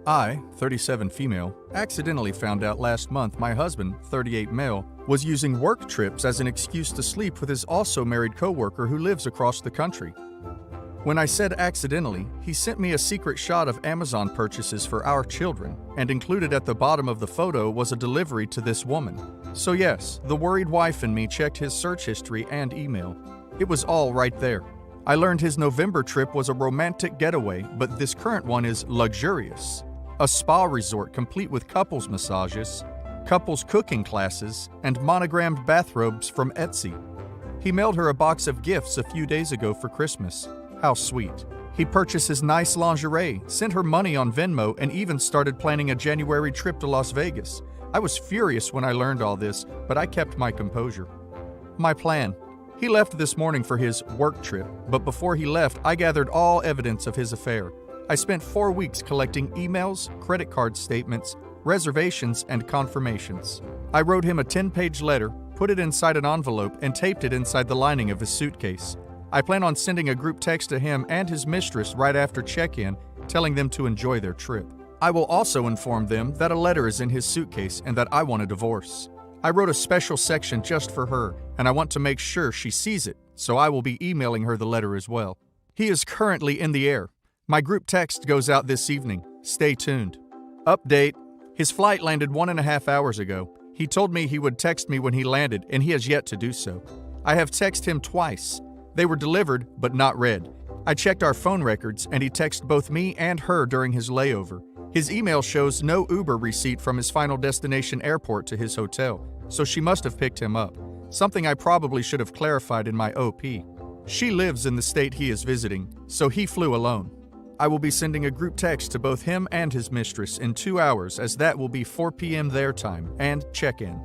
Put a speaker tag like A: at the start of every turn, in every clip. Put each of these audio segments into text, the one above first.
A: I, 37 female, accidentally found out last month my husband, 38 male, was using work trips as an excuse to sleep with his also married coworker who lives across the country. When I said accidentally, he sent me a secret shot of Amazon purchases for our children, and included at the bottom of the photo was a delivery to this woman. So yes, the worried wife and me checked his search history and email. It was all right there. I learned his November trip was a romantic getaway, but this current one is luxurious. A spa resort complete with couples massages, couples cooking classes, and monogrammed bathrobes from Etsy. He mailed her a box of gifts a few days ago for Christmas. How sweet. He purchases nice lingerie, sent her money on Venmo, and even started planning a January trip to Las Vegas. I was furious when I learned all this, but I kept my composure. My plan. He left this morning for his work trip, but before he left, I gathered all evidence of his affair. I spent 4 weeks collecting emails, credit card statements, reservations, and confirmations. I wrote him a 10-page letter, put it inside an envelope, and taped it inside the lining of his suitcase. I plan on sending a group text to him and his mistress right after check-in, telling them to enjoy their trip. I will also inform them that a letter is in his suitcase and that I want a divorce. I wrote a special section just for her, and I want to make sure she sees it, so I will be emailing her the letter as well. He is currently in the air. My group text goes out this evening. Stay tuned. Update. His flight landed 1.5 hours ago. He told me he would text me when he landed, and he has yet to do so. I have texted him twice. They were delivered, but not read. I checked our phone records, and he texted both me and her during his layover. His email shows no Uber receipt from his final destination airport to his hotel, so she must have picked him up. Something I probably should have clarified in my OP. She lives in the state he is visiting, so he flew alone. I will be sending a group text to both him and his mistress in 2 hours, as that will be 4 p.m. their time, and check-in.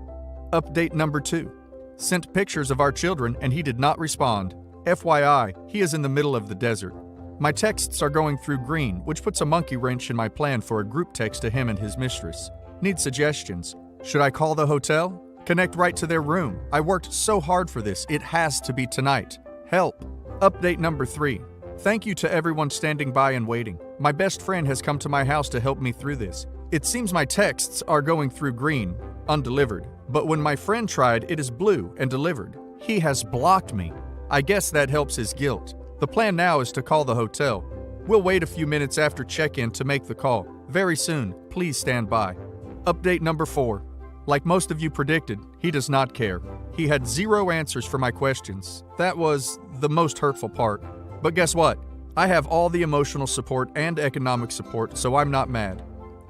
A: Update number 2. Sent pictures of our children and he did not respond. FYI, he is in the middle of the desert. My texts are going through green, which puts a monkey wrench in my plan for a group text to him and his mistress. Need suggestions. Should I call the hotel? Connect right to their room. I worked so hard for this, it has to be tonight. Help. Update number 3. Thank you to everyone standing by and waiting. My best friend has come to my house to help me through this. It seems my texts are going through green, undelivered, but when my friend tried, it is blue and delivered. He has blocked me. I guess that helps his guilt. The plan now is to call the hotel. We'll wait a few minutes after check-in to make the call. Very soon, please stand by. Update number 4. Like most of you predicted, he does not care. He had 0 answers for my questions. That was the most hurtful part. But guess what? I have all the emotional support and economic support, so I'm not mad.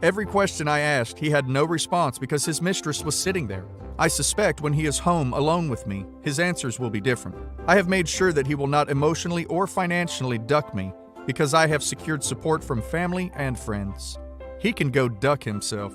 A: Every question I asked, he had no response because his mistress was sitting there. I suspect when he is home alone with me, his answers will be different. I have made sure that he will not emotionally or financially duck me because I have secured support from family and friends. He can go duck himself.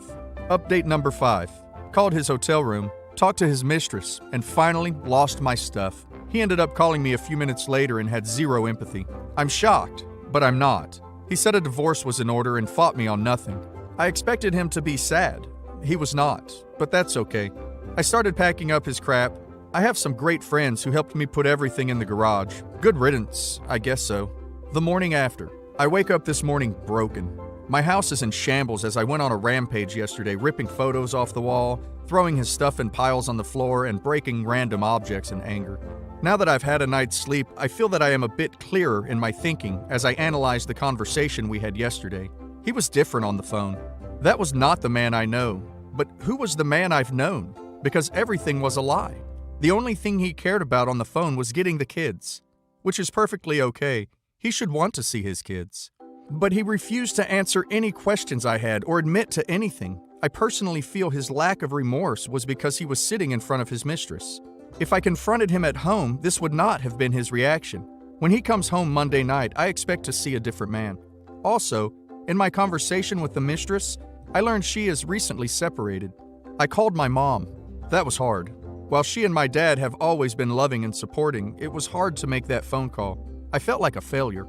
A: Update number 5. Called his hotel room, talked to his mistress, and finally lost my stuff. He ended up calling me a few minutes later and had 0 empathy. I'm shocked, but I'm not. He said a divorce was in order and fought me on nothing. I expected him to be sad. He was not, but that's okay. I started packing up his crap. I have some great friends who helped me put everything in the garage. Good riddance, I guess so. The morning after. I wake up this morning broken. My house is in shambles as I went on a rampage yesterday, ripping photos off the wall, throwing his stuff in piles on the floor, and breaking random objects in anger. Now that I've had a night's sleep, I feel that I am a bit clearer in my thinking as I analyze the conversation we had yesterday. He was different on the phone. That was not the man I know. But who was the man I've known? Because everything was a lie. The only thing he cared about on the phone was getting the kids, which is perfectly okay. He should want to see his kids. But he refused to answer any questions I had or admit to anything. I personally feel his lack of remorse was because he was sitting in front of his mistress. If I confronted him at home, this would not have been his reaction. When he comes home Monday night, I expect to see a different man. Also, in my conversation with the mistress, I learned she is recently separated. I called my mom. That was hard. While she and my dad have always been loving and supporting, it was hard to make that phone call. I felt like a failure.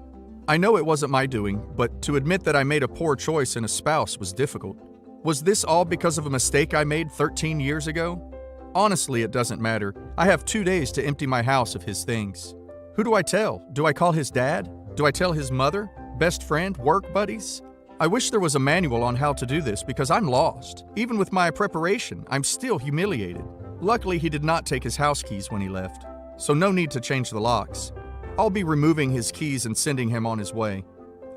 A: I know it wasn't my doing, but to admit that I made a poor choice in a spouse was difficult. Was this all because of a mistake I made 13 years ago? Honestly, it doesn't matter. I have 2 days to empty my house of his things. Who do I tell? Do I call his dad? Do I tell his mother? Best friend? Work buddies? I wish there was a manual on how to do this because I'm lost. Even with my preparation, I'm still humiliated. Luckily, he did not take his house keys when he left, so no need to change the locks. I'll be removing his keys and sending him on his way.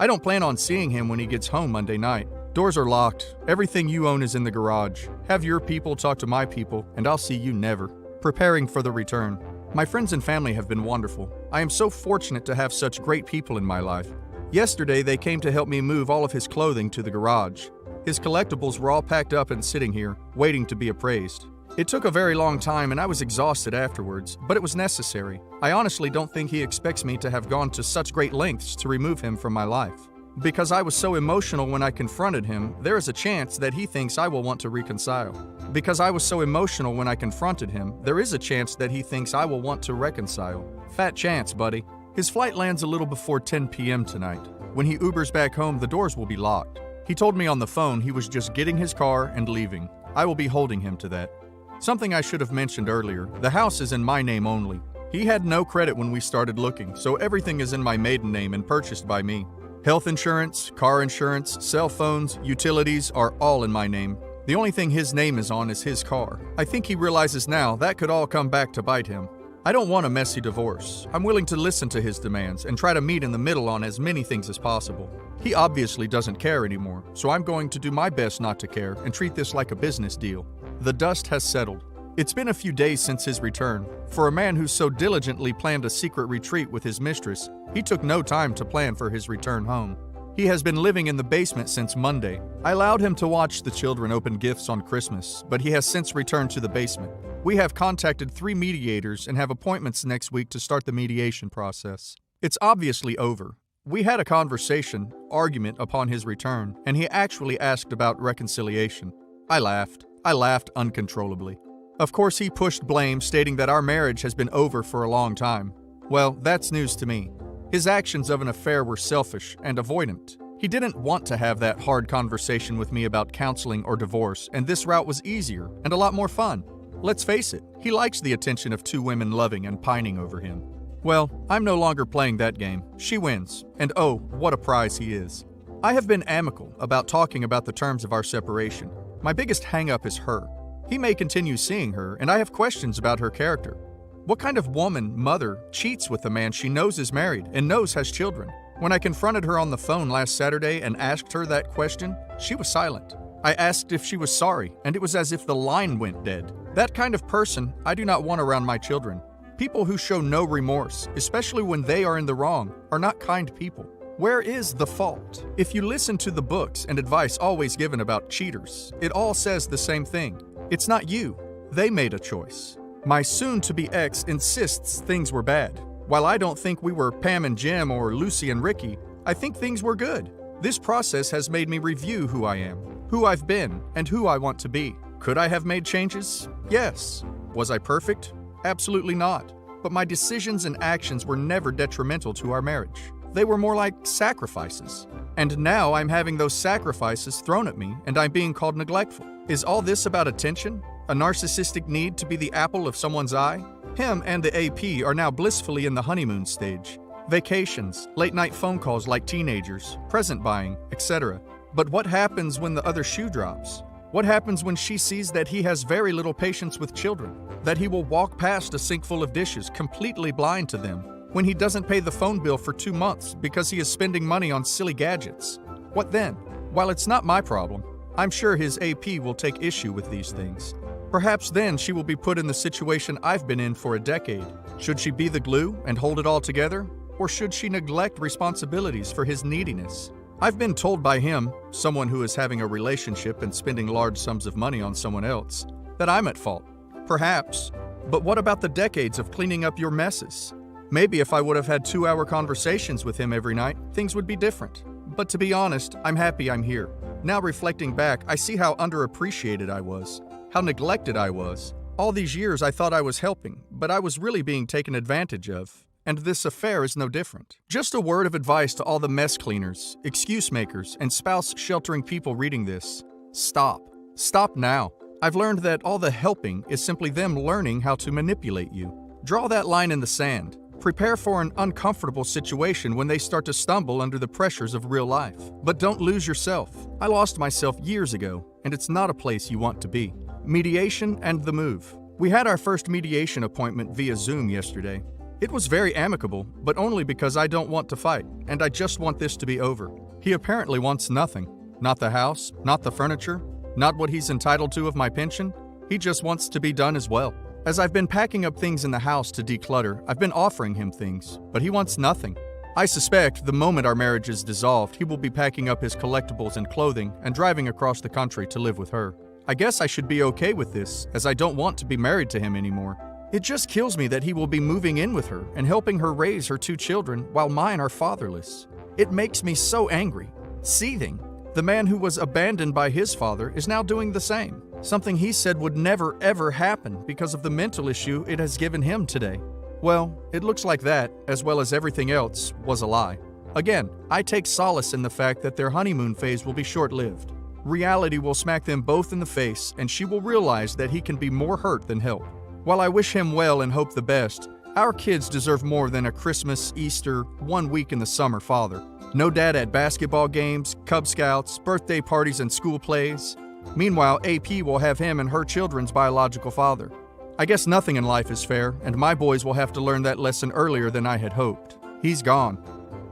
A: I don't plan on seeing him when he gets home Monday night. Doors are locked. Everything you own is in the garage. Have your people talk to my people, and I'll see you never. Preparing for the return. My friends and family have been wonderful. I am so fortunate to have such great people in my life. Yesterday, they came to help me move all of his clothing to the garage. His collectibles were all packed up and sitting here, waiting to be appraised. It took a very long time and I was exhausted afterwards, but it was necessary. I honestly don't think he expects me to have gone to such great lengths to remove him from my life. Because I was so emotional when I confronted him, there is a chance that he thinks I will want to reconcile. Because I was so emotional when I confronted him, there is a chance that he thinks I will want to reconcile. Fat chance, buddy. His flight lands a little before 10 p.m. tonight. When he Ubers back home, the doors will be locked. He told me on the phone he was just getting his car and leaving. I will be holding him to that. Something I should have mentioned earlier, the house is in my name only. He had no credit when we started looking, so everything is in my maiden name and purchased by me. Health insurance, car insurance, cell phones, utilities are all in my name. The only thing his name is on is his car. I think he realizes now that could all come back to bite him. I don't want a messy divorce. I'm willing to listen to his demands and try to meet in the middle on as many things as possible. He obviously doesn't care anymore, so I'm going to do my best not to care and treat this like a business deal. The dust has settled. It's been a few days since his return. For a man who so diligently planned a secret retreat with his mistress, he took no time to plan for his return home. He has been living in the basement since Monday. I allowed him to watch the children open gifts on Christmas, but he has since returned to the basement. We have contacted 3 mediators and have appointments next week to start the mediation process. It's obviously over. We had a argument upon his return, and he actually asked about reconciliation. I laughed uncontrollably. Of course, he pushed blame, stating that our marriage has been over for a long time. Well, that's news to me. His actions of an affair were selfish and avoidant. He didn't want to have that hard conversation with me about counseling or divorce, and this route was easier and a lot more fun. Let's face it, he likes the attention of 2 women loving and pining over him. Well, I'm no longer playing that game. She wins, and oh, what a prize he is. I have been amicable about talking about the terms of our separation. My biggest hang-up is her. He may continue seeing her, and I have questions about her character. What kind of woman, mother, cheats with a man she knows is married and knows has children? When I confronted her on the phone last Saturday and asked her that question, she was silent. I asked if she was sorry, and it was as if the line went dead. That kind of person I do not want around my children. People who show no remorse, especially when they are in the wrong, are not kind people. Where is the fault? If you listen to the books and advice always given about cheaters, it all says the same thing. It's not you. They made a choice. My soon-to-be ex insists things were bad. While I don't think we were Pam and Jim or Lucy and Ricky, I think things were good. This process has made me review who I am, who I've been, and who I want to be. Could I have made changes? Yes. Was I perfect? Absolutely not. But my decisions and actions were never detrimental to our marriage. They were more like sacrifices. And now I'm having those sacrifices thrown at me, and I'm being called neglectful. Is all this about attention? A narcissistic need to be the apple of someone's eye? Him and the AP are now blissfully in the honeymoon stage. Vacations, late-night phone calls like teenagers, present buying, etc. But what happens when the other shoe drops? What happens when she sees that he has very little patience with children? That he will walk past a sink full of dishes, completely blind to them? When he doesn't pay the phone bill for 2 months because he is spending money on silly gadgets? What then? While it's not my problem, I'm sure his AP will take issue with these things. Perhaps then she will be put in the situation I've been in for a decade. Should she be the glue and hold it all together? Or should she neglect responsibilities for his neediness? I've been told by him, someone who is having a relationship and spending large sums of money on someone else, that I'm at fault. Perhaps. But what about the decades of cleaning up your messes? Maybe if I would have had 2-hour conversations with him every night, things would be different. But to be honest, I'm happy I'm here. Now reflecting back, I see how underappreciated I was. How neglected I was. All these years I thought I was helping, but I was really being taken advantage of. And this affair is no different. Just a word of advice to all the mess cleaners, excuse makers, and spouse sheltering people reading this. Stop. Stop now. I've learned that all the helping is simply them learning how to manipulate you. Draw that line in the sand. Prepare for an uncomfortable situation when they start to stumble under the pressures of real life. But don't lose yourself. I lost myself years ago, and it's not a place you want to be. Mediation and the move. We had our first mediation appointment via Zoom yesterday. It was very amicable, but only because I don't want to fight, and I just want this to be over. He apparently wants nothing. Not the house, not the furniture, not what he's entitled to of my pension. He just wants to be done as well. As I've been packing up things in the house to declutter, I've been offering him things, but he wants nothing. I suspect the moment our marriage is dissolved, he will be packing up his collectibles and clothing and driving across the country to live with her. I guess I should be okay with this, as I don't want to be married to him anymore. It just kills me that he will be moving in with her and helping her raise her 2 children while mine are fatherless. It makes me so angry, seething. The man who was abandoned by his father is now doing the same. Something he said would never ever happen because of the mental issue it has given him today. Well, it looks like that, as well as everything else, was a lie. Again, I take solace in the fact that their honeymoon phase will be short-lived. Reality will smack them both in the face, and she will realize that he can be more hurt than help. While I wish him well and hope the best, our kids deserve more than a Christmas, Easter, 1 week in the summer father. No dad at basketball games, Cub Scouts, birthday parties, and school plays. Meanwhile, AP will have him and her children's biological father. I guess nothing in life is fair, and my boys will have to learn that lesson earlier than I had hoped. He's gone.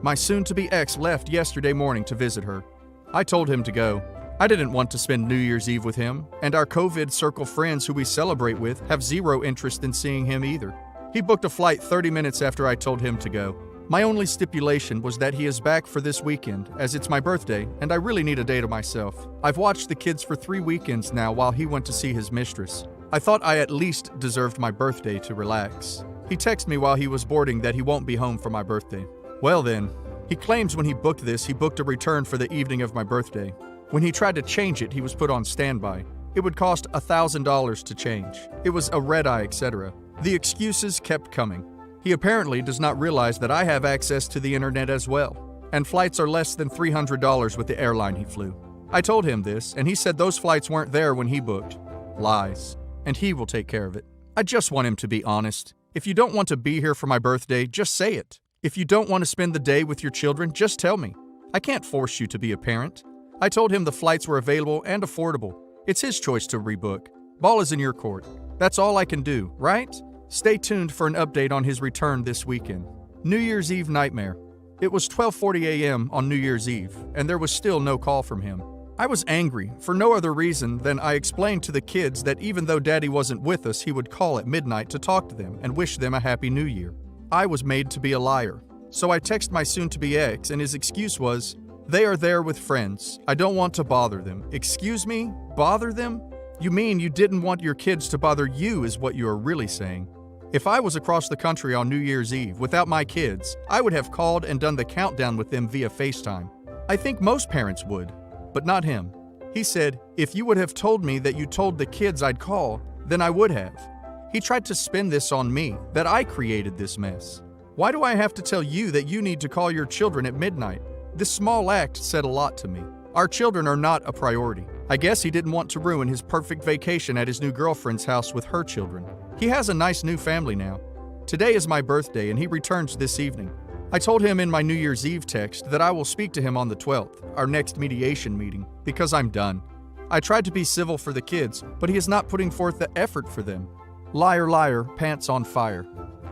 A: My soon-to-be ex left yesterday morning to visit her. I told him to go. I didn't want to spend New Year's Eve with him, and our COVID circle friends who we celebrate with have zero interest in seeing him either. He booked a flight 30 minutes after I told him to go. My only stipulation was that he is back for this weekend, as it's my birthday, and I really need a day to myself. I've watched the kids for 3 weekends now while he went to see his mistress. I thought I at least deserved my birthday to relax. He texted me while he was boarding that he won't be home for my birthday. Well then, he claims when he booked this, he booked a return for the evening of my birthday. When he tried to change it, he was put on standby. It would cost $1,000 to change. It was a red-eye, etc. The excuses kept coming. He apparently does not realize that I have access to the internet as well, and flights are less than $300 with the airline he flew. I told him this, and he said those flights weren't there when he booked. Lies. And he will take care of it. I just want him to be honest. If you don't want to be here for my birthday, just say it. If you don't want to spend the day with your children, just tell me. I can't force you to be a parent. I told him the flights were available and affordable. It's his choice to rebook. Ball is in your court. That's all I can do, right? Stay tuned for an update on his return this weekend. New Year's Eve nightmare. It was 12:40 a.m. on New Year's Eve, and there was still no call from him. I was angry for no other reason than I explained to the kids that even though Daddy wasn't with us, he would call at midnight to talk to them and wish them a Happy New Year. I was made to be a liar. So I texted my soon-to-be ex, and his excuse was, "They are there with friends. I don't want to bother them." Excuse me? Bother them? You mean you didn't want your kids to bother you is what you are really saying. If I was across the country on New Year's Eve without my kids, I would have called and done the countdown with them via FaceTime. I think most parents would, but not him. He said, "If you would have told me that you told the kids I'd call, then I would have." He tried to spin this on me, that I created this mess. Why do I have to tell you that you need to call your children at midnight? This small act said a lot to me. Our children are not a priority. I guess he didn't want to ruin his perfect vacation at his new girlfriend's house with her children. He has a nice new family now. Today is my birthday and he returns this evening. I told him in my New Year's Eve text that I will speak to him on the 12th, our next mediation meeting, because I'm done. I tried to be civil for the kids, but he is not putting forth the effort for them. Liar, liar, pants on fire.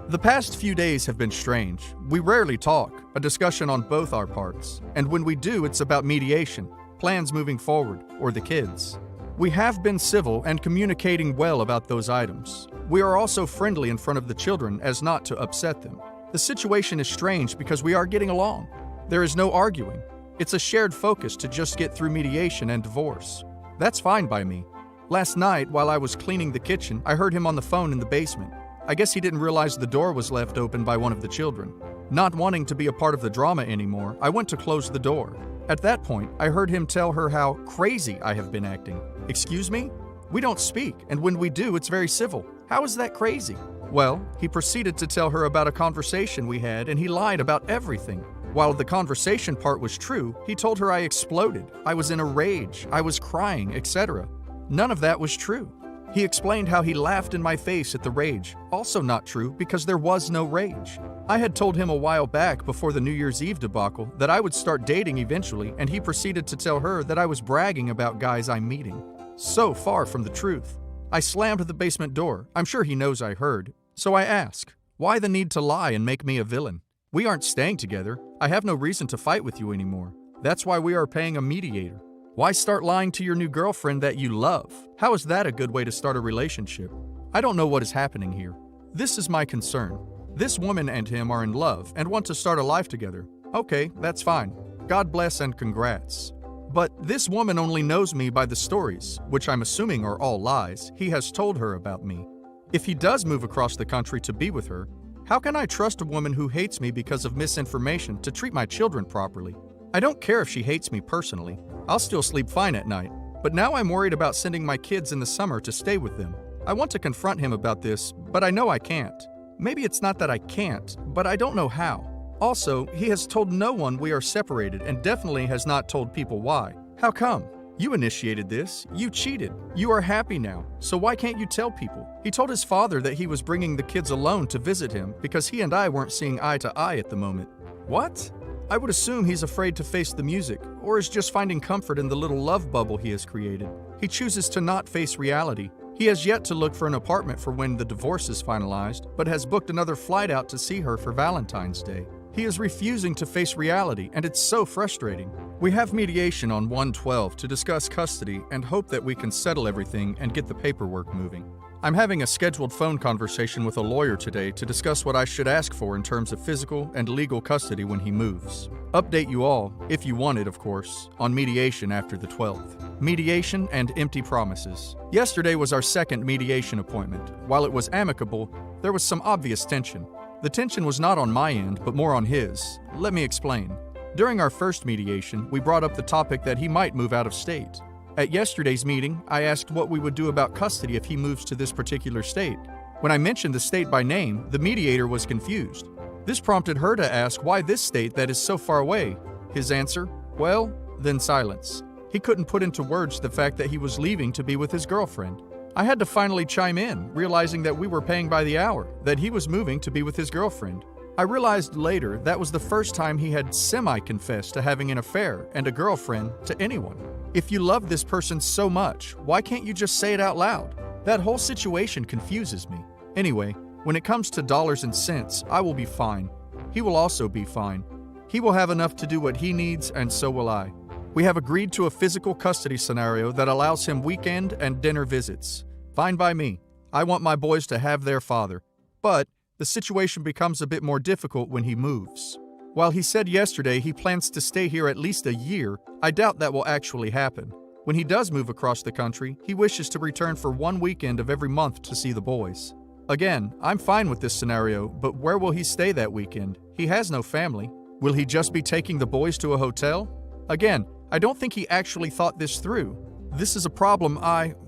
A: The past few days have been strange. We rarely talk, a discussion on both our parts, and when we do, it's about mediation, plans moving forward, or the kids. We have been civil and communicating well about those items. We are also friendly in front of the children as not to upset them. The situation is strange because we are getting along. There is no arguing. It's a shared focus to just get through mediation and divorce. That's fine by me. Last night, while I was cleaning the kitchen, I heard him on the phone in the basement. I guess he didn't realize the door was left open by one of the children. Not wanting to be a part of the drama anymore, I went to close the door. At that point, I heard him tell her how crazy I have been acting. Excuse me? We don't speak, and when we do, it's very civil. How is that crazy? Well, he proceeded to tell her about a conversation we had, and he lied about everything. While the conversation part was true, he told her I exploded, I was in a rage, I was crying, etc. None of that was true. He explained how he laughed in my face at the rage, also not true because there was no rage. I had told him a while back before the New Year's Eve debacle that I would start dating eventually, and he proceeded to tell her that I was bragging about guys I'm meeting. So far from the truth. I slammed the basement door. I'm sure he knows I heard. So I ask, why the need to lie and make me a villain? We aren't staying together. I have no reason to fight with you anymore. That's why we are paying a mediator. Why start lying to your new girlfriend that you love? How is that a good way to start a relationship? I don't know what is happening here. This is my concern. This woman and him are in love and want to start a life together. Okay, that's fine. God bless and congrats. But this woman only knows me by the stories, which I'm assuming are all lies, he has told her about me. If he does move across the country to be with her, how can I trust a woman who hates me because of misinformation to treat my children properly? I don't care if she hates me personally. I'll still sleep fine at night. But now I'm worried about sending my kids in the summer to stay with them. I want to confront him about this, but I know I can't. Maybe it's not that I can't, but I don't know how. Also, he has told no one we are separated and definitely has not told people why. How come? You initiated this. You cheated. You are happy now. So why can't you tell people? He told his father that he was bringing the kids alone to visit him because he and I weren't seeing eye to eye at the moment. What? I would assume he's afraid to face the music, or is just finding comfort in the little love bubble he has created. He chooses to not face reality. He has yet to look for an apartment for when the divorce is finalized, but has booked another flight out to see her for Valentine's Day. He is refusing to face reality, and it's so frustrating. We have mediation on 1/12 to discuss custody and hope that we can settle everything and get the paperwork moving. I'm having a scheduled phone conversation with a lawyer today to discuss what I should ask for in terms of physical and legal custody when he moves. Update you all, if you want it of course, on mediation after the 12th. Mediation and empty promises. Yesterday was our second mediation appointment. While it was amicable, there was some obvious tension. The tension was not on my end, but more on his. Let me explain. During our first mediation, we brought up the topic that he might move out of state. At yesterday's meeting, I asked what we would do about custody if he moves to this particular state. When I mentioned the state by name, the mediator was confused. This prompted her to ask why this state that is so far away. His answer? Well, then silence. He couldn't put into words the fact that he was leaving to be with his girlfriend. I had to finally chime in, realizing that we were paying by the hour, that he was moving to be with his girlfriend. I realized later that was the first time he had semi-confessed to having an affair and a girlfriend to anyone. If you love this person so much, why can't you just say it out loud? That whole situation confuses me. Anyway, when it comes to dollars and cents, I will be fine. He will also be fine. He will have enough to do what he needs, and so will I. We have agreed to a physical custody scenario that allows him weekend and dinner visits. Fine by me. I want my boys to have their father. But the situation becomes a bit more difficult when he moves. While he said yesterday he plans to stay here at least a year, I doubt that will actually happen. When he does move across the country, he wishes to return for one weekend of every month to see the boys. Again, I'm fine with this scenario, but where will he stay that weekend? He has no family. Will he just be taking the boys to a hotel? Again, I don't think he actually thought this through. This is a problem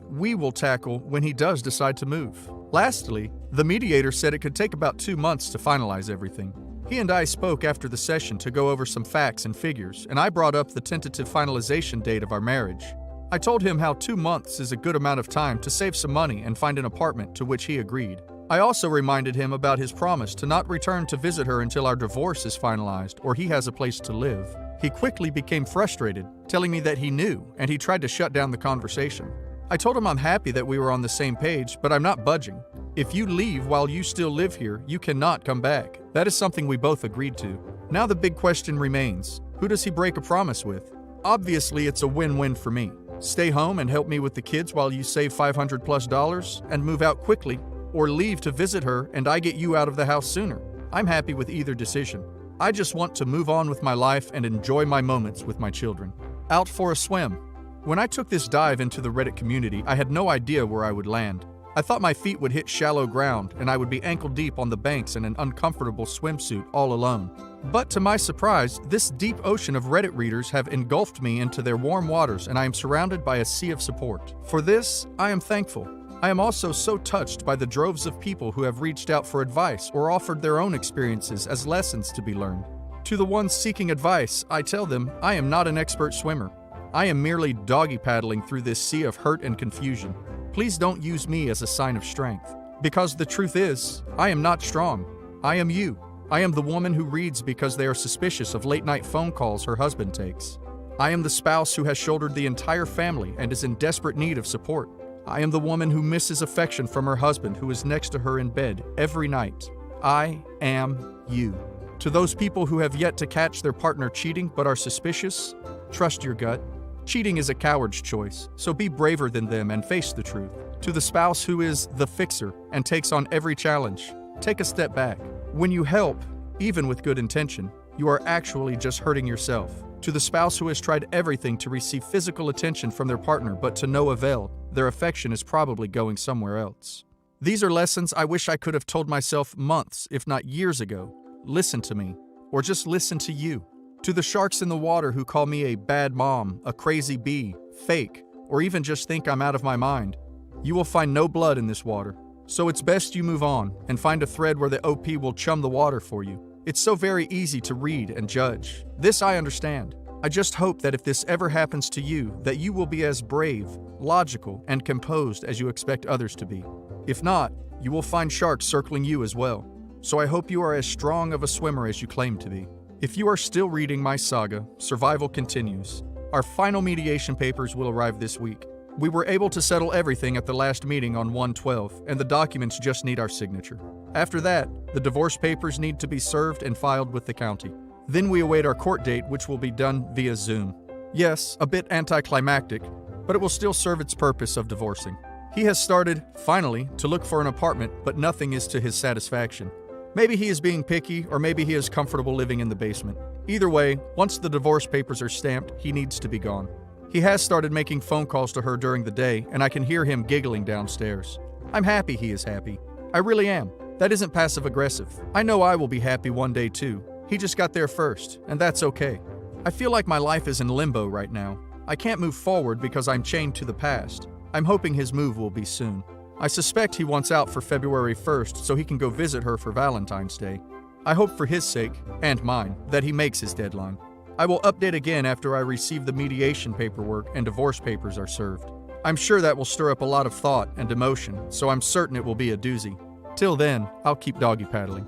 A: we will tackle when he does decide to move. Lastly, the mediator said it could take about 2 months to finalize everything. He and I spoke after the session to go over some facts and figures, and I brought up the tentative finalization date of our marriage. I told him how 2 months is a good amount of time to save some money and find an apartment, to which he agreed. I also reminded him about his promise to not return to visit her until our divorce is finalized or he has a place to live. He quickly became frustrated, telling me that he knew, and he tried to shut down the conversation. I told him I'm happy that we were on the same page, but I'm not budging. If you leave while you still live here, you cannot come back. That is something we both agreed to. Now the big question remains, who does he break a promise with? Obviously, it's a win-win for me. Stay home and help me with the kids while you save $500+ and move out quickly, or leave to visit her and I get you out of the house sooner. I'm happy with either decision. I just want to move on with my life and enjoy my moments with my children. Out for a swim. When I took this dive into the Reddit community, I had no idea where I would land. I thought my feet would hit shallow ground and I would be ankle deep on the banks in an uncomfortable swimsuit all alone. But to my surprise, this deep ocean of Reddit readers have engulfed me into their warm waters and I am surrounded by a sea of support. For this, I am thankful. I am also so touched by the droves of people who have reached out for advice or offered their own experiences as lessons to be learned. To the ones seeking advice, I tell them I am not an expert swimmer. I am merely doggy paddling through this sea of hurt and confusion. Please don't use me as a sign of strength. Because the truth is, I am not strong. I am you. I am the woman who reads because they are suspicious of late-night phone calls her husband takes. I am the spouse who has shouldered the entire family and is in desperate need of support. I am the woman who misses affection from her husband who is next to her in bed every night. I am you. To those people who have yet to catch their partner cheating but are suspicious, trust your gut. Cheating is a coward's choice, so be braver than them and face the truth. To the spouse who is the fixer and takes on every challenge, take a step back. When you help, even with good intention, you are actually just hurting yourself. To the spouse who has tried everything to receive physical attention from their partner but to no avail, their affection is probably going somewhere else. These are lessons I wish I could have told myself months, if not years ago. Listen to me, or just listen to you. To the sharks in the water who call me a bad mom, a crazy bee, fake, or even just think I'm out of my mind, you will find no blood in this water. So it's best you move on and find a thread where the OP will chum the water for you. It's so very easy to read and judge. This I understand. I just hope that if this ever happens to you, that you will be as brave, logical, and composed as you expect others to be. If not, you will find sharks circling you as well. So I hope you are as strong of a swimmer as you claim to be. If you are still reading my saga, Survival Continues. Our final mediation papers will arrive this week. We were able to settle everything at the last meeting on 1/12, and the documents just need our signature. After that, the divorce papers need to be served and filed with the county. Then we await our court date, which will be done via Zoom. Yes, a bit anticlimactic, but it will still serve its purpose of divorcing. He has started, finally, to look for an apartment, but nothing is to his satisfaction. Maybe he is being picky, or maybe he is comfortable living in the basement. Either way, once the divorce papers are stamped, he needs to be gone. He has started making phone calls to her during the day, and I can hear him giggling downstairs. I'm happy he is happy. I really am. That isn't passive-aggressive. I know I will be happy one day too. He just got there first, and that's okay. I feel like my life is in limbo right now. I can't move forward because I'm chained to the past. I'm hoping his move will be soon. I suspect he wants out for February 1st so he can go visit her for Valentine's Day. I hope for his sake, and mine, that he makes his deadline. I will update again after I receive the mediation paperwork and divorce papers are served. I'm sure that will stir up a lot of thought and emotion, so I'm certain it will be a doozy. Till then, I'll keep doggy paddling.